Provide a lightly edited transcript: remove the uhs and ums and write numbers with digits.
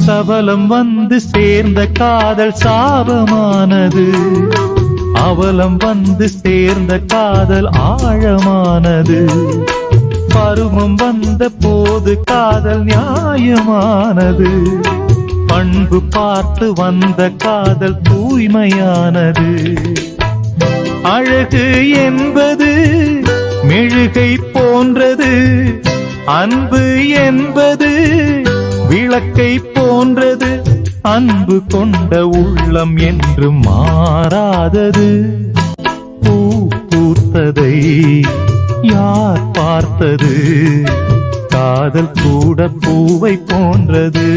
சபலம் வந்து சேர்ந்த காதல் சாபமானது, அவலம் வந்து சேர்ந்த காதல் ஆழமானது. பருவம் வந்த போது காதல் நியாயமானது, பண்பு பார்த்து வந்த காதல் தூய்மையானது. அழகு என்பது மெழுகை போன்றது, அன்பு என்பது விளக்கை போன்றது. அன்பு கொண்ட உள்ளம் என்று மாறாதது. பூ பூத்ததை யார் பார்த்தது, காதல் கூட பூவை போன்றது.